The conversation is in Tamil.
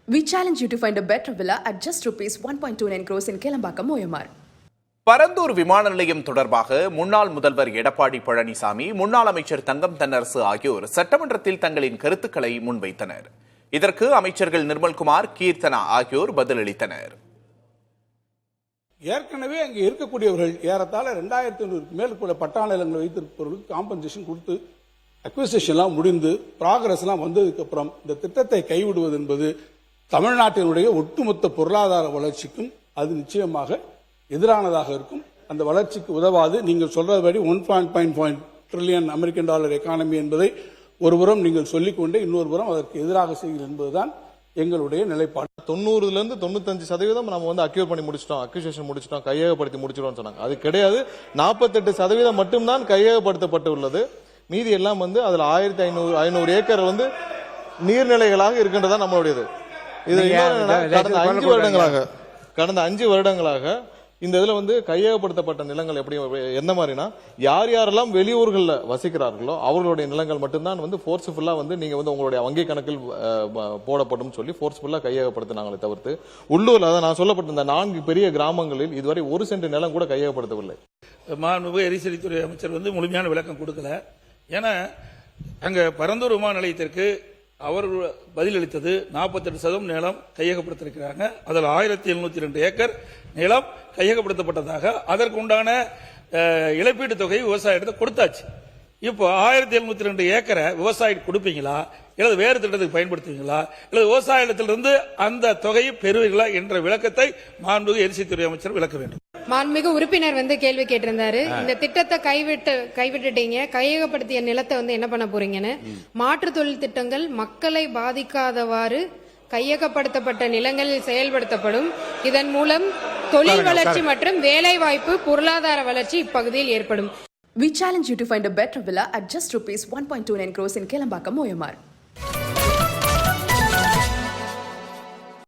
We challenge you to find a better villa at just rupees 1.29 crores in Kelambakam, OMR. Parandur விமான நிலையம் தொடர்பாக முன்னாள் முதல்வர் எடப்பாடி பழனிசாமி, முன்னாள் அமைச்சர் தங்கம் தென்னரசு ஆகியோர் சட்டமன்றத்தில் தங்களின் கருத்துக்களை முன்வைத்தனர். இதற்கு அமைச்சர்கள் நிர்மல்குமார், கீர்த்தனா ஆகியோர் பதிலளித்தனர். ஏற்கனவே அங்கே இருக்கக்கூடியவர்கள் ஏறத்தாழ 2500 மேல் கூட பட்டா நிலங்களை வைத்திருப்பவர்களுக்கு காம்பன்சேஷன் கொடுத்து அக்விசிஷன்லாம் முடிந்து ப்ராகிரஸ்லாம் வந்ததுக்கு அப்புறம் இந்த திட்டத்தை கைவிடுவது என்பது தமிழ்நாட்டினுடைய ஒட்டுமொத்த பொருளாதார வளர்ச்சிக்கும் அது நிச்சயமாக எதிரானதாக இருக்கும். அந்த வளர்ச்சிக்கு உதவாது. நீங்கள் சொல்றபடி 1.5 ட்ரில்லியன் அமெரிக்கன் டாலர் எக்கானமி என்பதை ஒருபுறம் நீங்கள் சொல்லிக்கொண்டு இன்னொரு புறம் அதற்கு எதிராக செய்கிறது என்பதுதான் எங்களுடைய நிலைப்பாடு. 90% 95% நம்ம வந்து அக்யூர் பண்ணி முடிச்சிட்டோம், அக்யூசேஷன் முடிச்சிட்டோம், கையகப்படுத்தி முடிச்சிட்டோம் சொன்னாங்க. அது கிடையாது. 48% மட்டும்தான் கையகப்படுத்தப்பட்டு உள்ளது. மீதி எல்லாம் வந்து அதுல 1500 ஏக்கர் வந்து நீர்நிலைகளாக இருக்கின்றதா நம்மளுடையது. இது கடந்த 5 வருடங்களாக இந்த இதுல வந்து கையகப்படுத்தப்பட்ட நிலங்கள் எப்படி எந்த மாதிரினா, யார் யாரெல்லாம் வெளியூர்கள்ல வசிக்கிறார்களோ அவர்களுடைய நிலங்கள் மட்டும்தான் வந்து ஃபோர்ஸ்ஃபுல்லா வந்து நீங்க வந்து உங்களுடைய வங்கி கணக்கில் போடப்படும் சொல்லி ஃபோர்ஸ்ஃபுல்லா கையகப்படுத்தினாங்களே தவிர்த்து உள்ளூர்ல அதான் நான் சொல்லப்பட்ட இந்த 4 பெரிய கிராமங்களில் இதுவரை 1 சென்ட் நிலம் கூட கையகப்படுத்தவில்லை. மாண்புமிகு எரிசக்தித்துறை அமைச்சர் வந்து முழுமையான விளக்கம் கொடுக்கல. ஏன்னா அங்க பரந்தூர் விமான நிலையத்திற்கு அவர் பதிலளித்தது 48% நிலம் கையகப்படுத்திருக்கிறாங்க. அதில் 1702 ஏக்கர் நிலம் கையகப்படுத்தப்பட்டதாக, அதற்கு உண்டான இழப்பீட்டு தொகை விவசாயிடத்தை கொடுத்தாச்சு. இப்போ 1702 ஏக்கரை விவசாயிக்கு கொடுப்பீங்களா, இல்லது வேறு திட்டத்துக்கு பயன்படுத்துவீங்களா, இல்லது விவசாயத்திலிருந்து அந்த தொகையை பெறுவீர்களா என்ற விளக்கத்தை மாண்புமிகு எரிசக்தித்துறை அமைச்சர் விளக்க வேண்டும். மாண்புமிகு உறுப்பினர் வந்து கேள்வி கேட்டிருந்தாரு. இந்த திட்டத்தை கைவிட்டுட்டீங்க, கையகப்படுத்திய நிலத்தை வந்து என்ன பண்ண போறீங்கன்னு. மாற்று தொழில் திட்டங்கள் மக்களை பாதிக்காதவாறு கையகப்படுத்தப்பட்ட நிலங்களில் செயல்படுத்தப்படும். இதன் மூலம் தொழில் வளர்ச்சி மற்றும் வேலை வாய்ப்பு, பொருளாதார வளர்ச்சி இப்பகுதியில் ஏற்படும். We challenge you to find a better villa at just rupees 1.29 crores in Kelambakam, OMR.